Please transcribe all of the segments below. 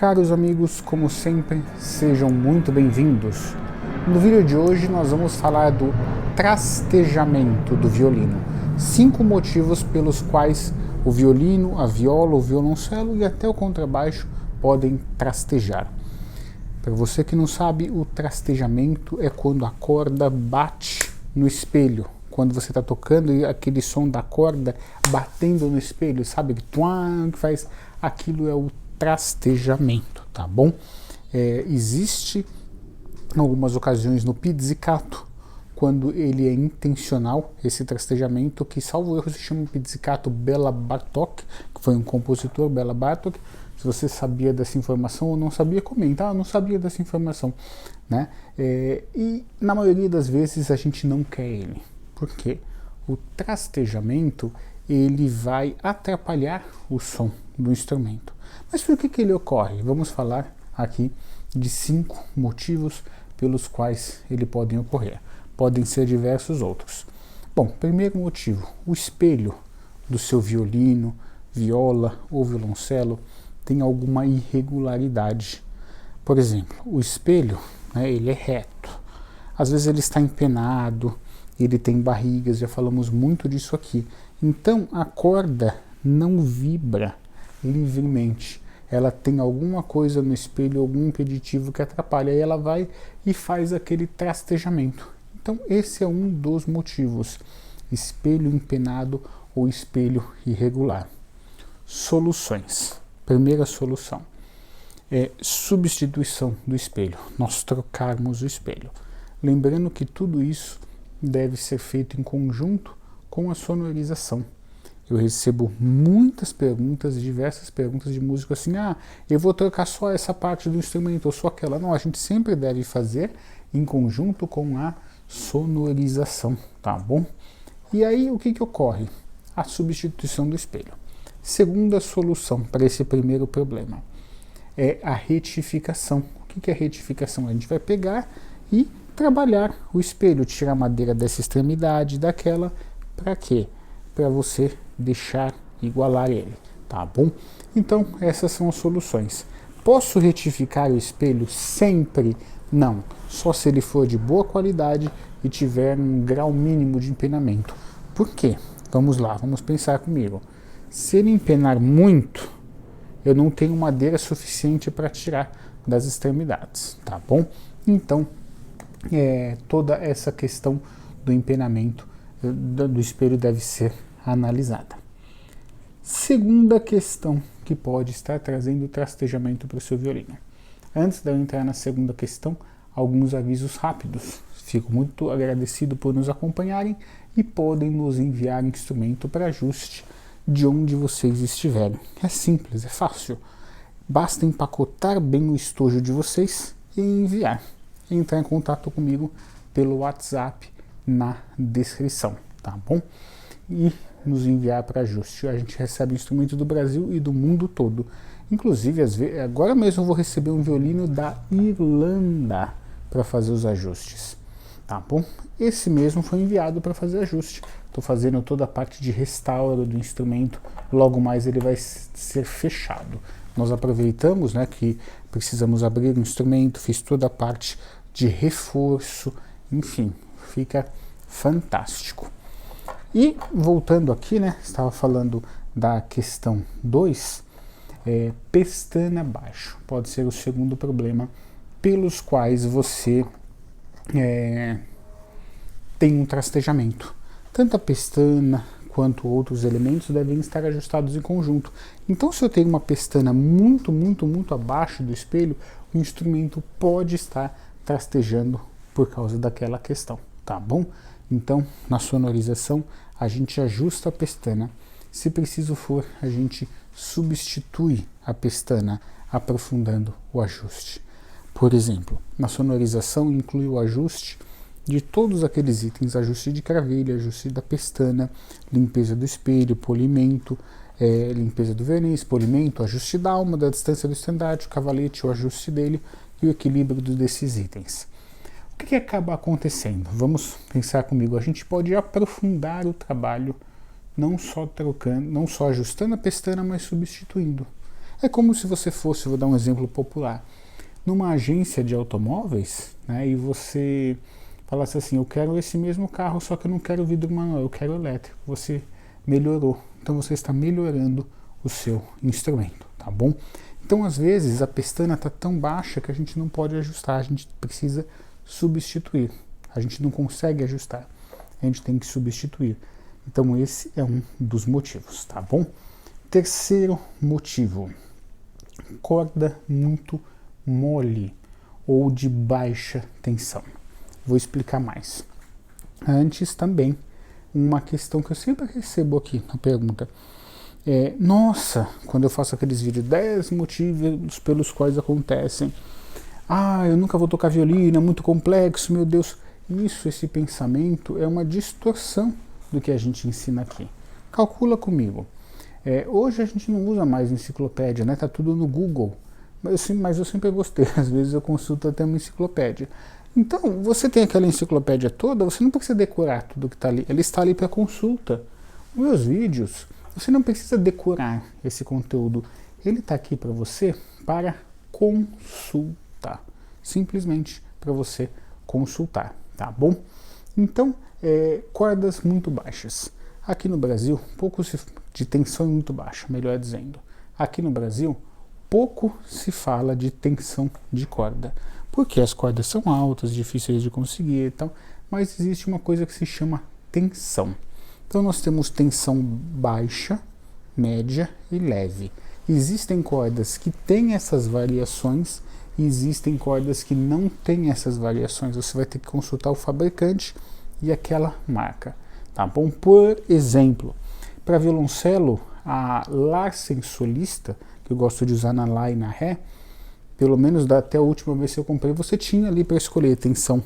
Caros amigos, como sempre, sejam muito bem-vindos. No vídeo de hoje nós vamos falar do trastejamento do violino. 5 motivos pelos quais o violino, a viola, o violoncelo e até o contrabaixo podem trastejar. Para você que não sabe, o trastejamento é quando a corda bate no espelho. Quando você está tocando e aquele som da corda batendo no espelho, sabe? Que faz, aquilo é o trastejamento, tá bom? Existe em algumas ocasiões no pizzicato, quando ele é intencional, esse trastejamento, que salvo erro se chama pizzicato Béla Bartók, que foi um compositor, Béla Bartók. Se você sabia dessa informação ou não sabia, comenta, não sabia dessa informação, né? E na maioria das vezes a gente não quer ele, porque o trastejamento ele vai atrapalhar o som do instrumento. Mas por que ele ocorre? Vamos falar aqui de 5 motivos pelos quais ele pode ocorrer. Podem ser diversos outros. Bom, primeiro motivo, o espelho do seu violino, viola ou violoncelo tem alguma irregularidade. Por exemplo, o espelho, né, ele é reto. Às vezes ele está empenado, ele tem barrigas, já falamos muito disso aqui. Então a corda não vibra livremente. Ela tem alguma coisa no espelho, algum impeditivo que atrapalha, e ela vai e faz aquele trastejamento. Então esse é um dos motivos, espelho empenado ou espelho irregular. Soluções. Primeira solução é substituição do espelho, nós trocarmos o espelho. Lembrando que tudo isso deve ser feito em conjunto com a sonorização. Eu recebo muitas perguntas, diversas perguntas de músico assim, eu vou trocar só essa parte do instrumento ou só aquela. Não, a gente sempre deve fazer em conjunto com a sonorização, tá bom? E aí o que ocorre? A substituição do espelho. Segunda solução para esse primeiro problema é a retificação. O que é retificação? A gente vai pegar e trabalhar o espelho, tirar a madeira dessa extremidade, daquela, para quê? Para você deixar igualar ele, tá bom? Então essas são as soluções. Posso retificar o espelho sempre? Não, só se ele for de boa qualidade e tiver um grau mínimo de empenamento. Por quê? Vamos lá, vamos pensar comigo. Se ele empenar muito, eu não tenho madeira suficiente para tirar das extremidades, tá bom? Então, toda essa questão do empenamento do espelho deve ser analisada. Segunda questão que pode estar trazendo trastejamento para o seu violino. Antes de eu entrar na segunda questão, alguns avisos rápidos. Fico muito agradecido por nos acompanharem e podem nos enviar instrumento para ajuste de onde vocês estiverem. É simples, é fácil. Basta empacotar bem o estojo de vocês e enviar. Entrar em contato comigo pelo WhatsApp na descrição, tá bom? E nos enviar para ajuste. A gente recebe instrumento do Brasil e do mundo todo. Inclusive, agora mesmo eu vou receber um violino da Irlanda para fazer os ajustes, tá bom? Esse mesmo foi enviado para fazer ajuste. Estou fazendo toda a parte de restauro do instrumento, logo mais ele vai ser fechado. Nós aproveitamos, né, que precisamos abrir o instrumento, fiz toda a parte de reforço, enfim, fica fantástico. E voltando aqui, né, estava falando da questão 2, pestana baixo, pode ser o segundo problema pelos quais você tem um trastejamento. Tanto a pestana quanto outros elementos devem estar ajustados em conjunto. Então, se eu tenho uma pestana muito abaixo do espelho, o instrumento pode estar trastejando por causa daquela questão, tá bom? Então, na sonorização, a gente ajusta a pestana. Se preciso for, a gente substitui a pestana, aprofundando o ajuste. Por exemplo, na sonorização inclui o ajuste de todos aqueles itens, ajuste de cravelha, ajuste da pestana, limpeza do espelho, polimento, limpeza do verniz, polimento, ajuste da alma, da distância do estandarte, o cavalete, o ajuste dele e o equilíbrio desses itens. O que acaba acontecendo? Vamos pensar comigo, a gente pode aprofundar o trabalho não só trocando, não só ajustando a pestana, mas substituindo. É como se você fosse, vou dar um exemplo popular, numa agência de automóveis, né, e você falasse assim, eu quero esse mesmo carro, só que eu não quero vidro manual, eu quero elétrico. Você melhorou, então você está melhorando o seu instrumento, tá bom? Então, às vezes, a pestana está tão baixa que a gente não pode ajustar, a gente precisa substituir. A gente não consegue ajustar, a gente tem que substituir. Então, esse é um dos motivos, tá bom? Terceiro motivo, corda muito mole ou de baixa tensão. Vou explicar mais. Antes também, uma questão que eu sempre recebo aqui na pergunta nossa, quando eu faço aqueles vídeos 10 motivos pelos quais acontecem, eu nunca vou tocar violino, é muito complexo, meu Deus. Esse pensamento é uma distorção do que a gente ensina aqui. Calcula comigo. Hoje a gente não usa mais enciclopédia, né? Tá tudo no Google. Mas eu sempre gostei, às vezes eu consulto até uma enciclopédia. Então, você tem aquela enciclopédia toda, você não precisa decorar tudo que está ali. Ela está ali para consulta. Os meus vídeos, você não precisa decorar esse conteúdo. Ele está aqui para você para consultar. Simplesmente para você consultar, tá bom? Então, cordas muito baixas. Aqui no Brasil, de tensão muito baixa, melhor dizendo. Aqui no Brasil, pouco se fala de tensão de corda, porque as cordas são altas, difíceis de conseguir e tal, mas existe uma coisa que se chama tensão. Então nós temos tensão baixa, média e leve. Existem cordas que têm essas variações e existem cordas que não têm essas variações. Você vai ter que consultar o fabricante e aquela marca, tá bom? Por exemplo, para violoncelo, a Larsen solista, que eu gosto de usar na Lá e na Ré, pelo menos até a última vez que eu comprei, você tinha ali para escolher tensão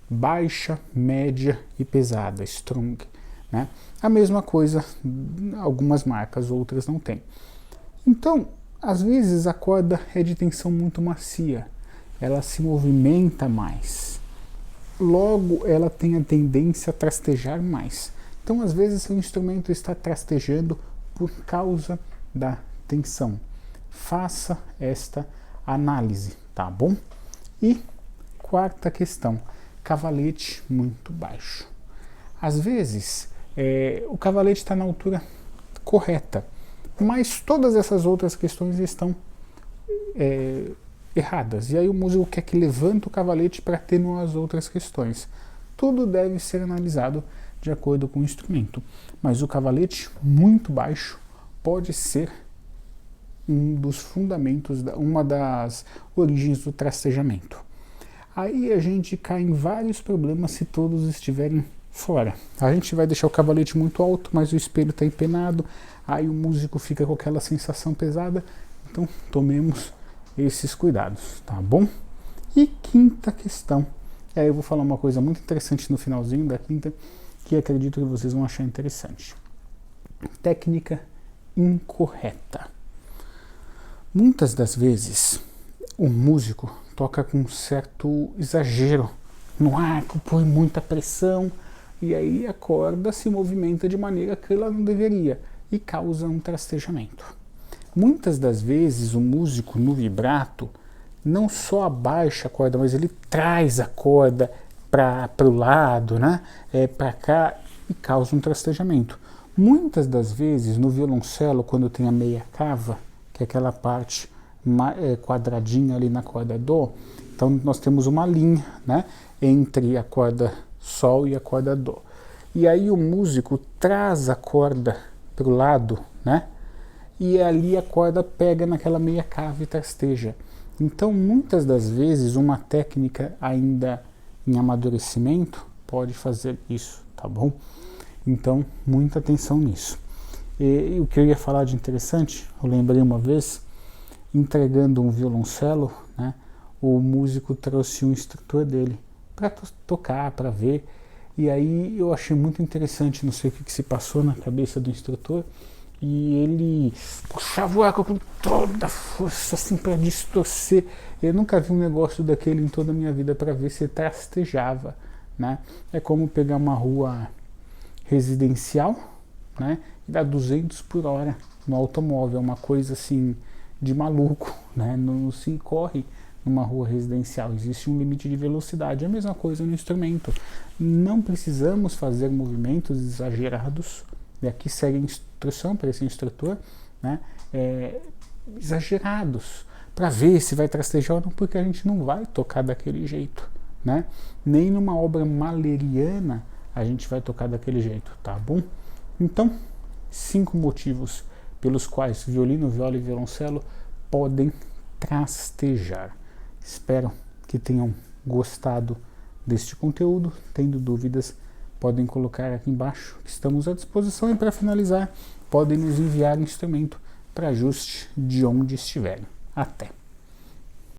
baixa, média e pesada, strong, né? A mesma coisa, algumas marcas, outras não tem. Então, às vezes a corda é de tensão muito macia, ela se movimenta mais, logo ela tem a tendência a trastejar mais. Então, às vezes, o instrumento está trastejando por causa da tensão. Faça esta análise, tá bom? E quarta questão, cavalete muito baixo. Às vezes, o cavalete está na altura correta, mas todas essas outras questões estão erradas. E aí o músico quer que levante o cavalete para atenuar as outras questões. Tudo deve ser analisado de acordo com o instrumento. Mas o cavalete muito baixo pode ser um dos fundamentos, uma das origens do trastejamento. Aí a gente cai em vários problemas se todos estiverem fora. A gente vai deixar o cavalete muito alto, mas o espelho está empenado, aí o músico fica com aquela sensação pesada. Então tomemos esses cuidados, tá bom? E quinta questão, aí eu vou falar uma coisa muito interessante no finalzinho da quinta, que acredito que vocês vão achar interessante. Técnica incorreta. Muitas das vezes o músico toca com um certo exagero no arco, põe muita pressão e aí a corda se movimenta de maneira que ela não deveria e causa um trastejamento. Muitas das vezes o músico no vibrato não só abaixa a corda, mas ele traz a corda para o lado, né? Para cá, e causa um trastejamento. Muitas das vezes no violoncelo, quando tem a meia cava, que é aquela parte quadradinha ali na corda Dó, então nós temos uma linha, né, entre a corda Sol e a corda Dó. E aí o músico traz a corda para o lado, né, e ali a corda pega naquela meia cava e trasteja. Então muitas das vezes uma técnica ainda em amadurecimento pode fazer isso, tá bom? Então muita atenção nisso. E o que eu ia falar de interessante, eu lembrei uma vez, entregando um violoncelo, né, o músico trouxe um instrutor dele para tocar, para ver, e aí eu achei muito interessante, não sei o que se passou na cabeça do instrutor, e ele puxava o arco com toda a força, assim, para distorcer. Eu nunca vi um negócio daquele em toda a minha vida para ver se trastejava, né? É como pegar uma rua residencial, né, e dar 200 por hora no automóvel, uma coisa assim de maluco, né? Não se corre numa rua residencial, existe um limite de velocidade. É a mesma coisa no instrumento. Não precisamos fazer movimentos exagerados, e aqui segue a instrução para esse instrutor, né? Exagerados, para ver se vai trastejar ou não, porque a gente não vai tocar daquele jeito, né? Nem numa obra mahleriana a gente vai tocar daquele jeito, tá bom? Então, 5 motivos pelos quais violino, viola e violoncelo podem trastejar. Espero que tenham gostado deste conteúdo. Tendo dúvidas, podem colocar aqui embaixo. Estamos à disposição, e para finalizar, podem nos enviar instrumento para ajuste de onde estiverem. Até!